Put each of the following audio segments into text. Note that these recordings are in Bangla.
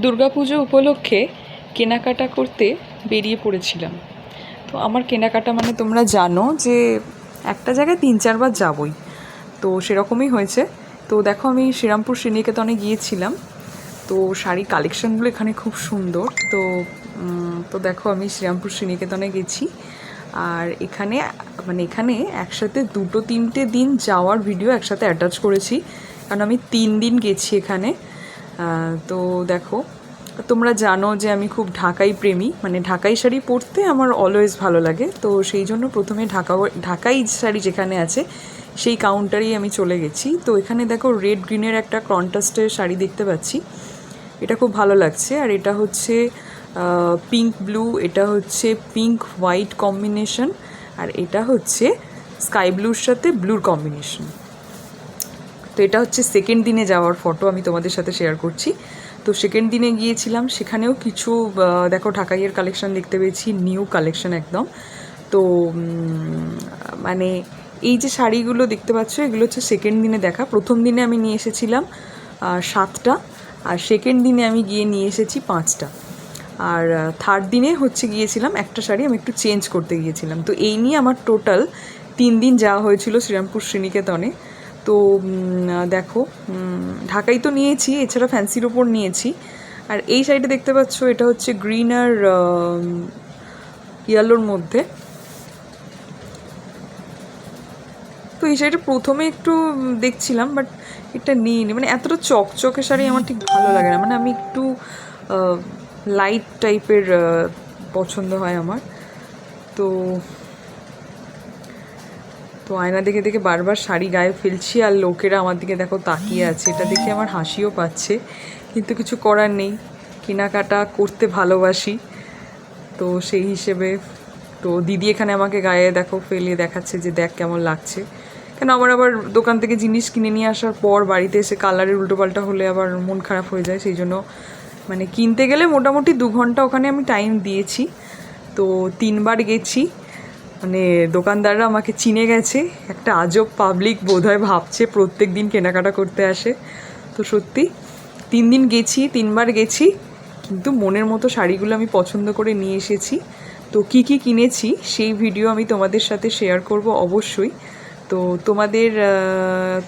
দুর্গাপুজো উপলক্ষে কেনাকাটা করতে বেরিয়ে পড়েছিলাম। তো আমার কেনাকাটা মানে তোমরা জানো যে একটা জায়গায় 3-4 বার যাবই, তো সেরকমই হয়েছে। তো দেখো, আমি শ্রীরামপুর শ্রীনিকেতনে গিয়েছিলাম। তো শাড়ি কালেকশানগুলো এখানে খুব সুন্দর। তো দেখো, আমি শ্রীরামপুর শ্রীনিকেতনে গেছি। আর এখানে একসাথে 2-3টে দিন যাওয়ার ভিডিও একসাথে অ্যাটাচ করেছি, কারণ আমি 3 দিন গেছি এখানে। তো দেখো, তোমরা জানো যে আমি খুব ঢাকাই প্রেমী, মানে ঢাকাই শাড়ি পরতে আমার অলওয়েজ ভালো লাগে। তো সেই জন্য প্রথমে ঢাকাই শাড়ি যেখানে আছে সেই কাউন্টারেই আমি চলে গেছি। তো এখানে দেখো, রেড গ্রিনের একটা কন্ট্রাস্টের শাড়ি দেখতে পাচ্ছি, এটা খুব ভালো লাগছে। আর এটা হচ্ছে পিঙ্ক ব্লু, এটা হচ্ছে পিঙ্ক হোয়াইট কম্বিনেশন, আর এটা হচ্ছে স্কাই ব্লুর সাথে ব্লুর কম্বিনেশন। তো এটা হচ্ছে সেকেন্ড দিনে যাওয়ার ফটো, আমি তোমাদের সাথে শেয়ার করছি। তো সেকেন্ড দিনে গিয়েছিলাম, সেখানেও কিছু দেখো ঢাকাইয়ের কালেকশন দেখতে পেয়েছি, নিউ কালেকশন একদম। তো মানে এই যে শাড়িগুলো দেখতে পাচ্ছ, এগুলো হচ্ছে সেকেন্ড দিনে দেখা। প্রথম দিনে আমি নিয়ে এসেছিলাম 7টা, আর সেকেন্ড দিনে আমি গিয়ে নিয়ে এসেছি 5টা। আর থার্ড দিনে গিয়েছিলাম একটা শাড়ি আমি একটু চেঞ্জ করতে গিয়েছিলাম। তো এই নিয়ে আমার টোটাল 3 দিন যাওয়া হয়েছিল শ্রীরামপুর শ্রীনিকেতনে। তো দেখো, ঢাকাই তো নিয়েছি, এছাড়া ফ্যান্সির ওপর নিয়েছি। আর এই শাড়িটা দেখতে পাচ্ছ, এটা হচ্ছে গ্রিন আর ইয়েলোর মধ্যে। তো এই শাড়িটা প্রথমে একটু দেখছিলাম, বাট এটা নিইনি, মানে এতটা চকচকে শাড়ি আমার ঠিক ভালো লাগে না। মানে আমি একটু লাইট টাইপের পছন্দ হয় আমার। তো তো আয়না দেখে দেখে বারবার শাড়ি গায়ে ফেলছি, আর লোকেরা আমার দিকে দেখো তাকিয়ে আছে, এটা দেখে আমার হাসিও পাচ্ছে, কিন্তু কিছু করার নেই, কেনাকাটা করতে ভালোবাসি। তো সেই হিসেবে তো দিদি এখানে আমাকে গায়ে দেখো ফেলে দেখাচ্ছে যে দেখ কেমন লাগছে। কেন আমার আবার দোকান থেকে জিনিস কিনে নিয়ে আসার পর বাড়িতে এসে কালারের উল্টোপাল্টা হলে আবার মন খারাপ হয়ে যায়, সেই জন্য মানে কিনতে গেলে মোটামুটি 2 ঘন্টা ওখানে আমি টাইম দিয়েছি। তো 3বার গেছি, মানে দোকানদাররা আমাকে চিনে গেছে, একটা আজব পাবলিক বোধহয় ভাবছে প্রত্যেক দিন কেনাকাটা করতে আসে। তো সত্যি 3 দিন গেছি, 3বার গেছি, কিন্তু মনের মতো শাড়িগুলো আমি পছন্দ করে নিয়ে এসেছি। তো কী কী কিনেছি সেই ভিডিও আমি তোমাদের সাথে শেয়ার করব অবশ্যই। তো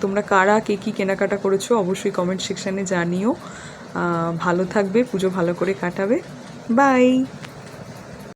তোমরা কারা কে কী কেনাকাটা করেছো অবশ্যই কমেন্ট সেকশানে জানিও। ভালো থাকবে, পুজো ভালো করে কাটাবে। বাই।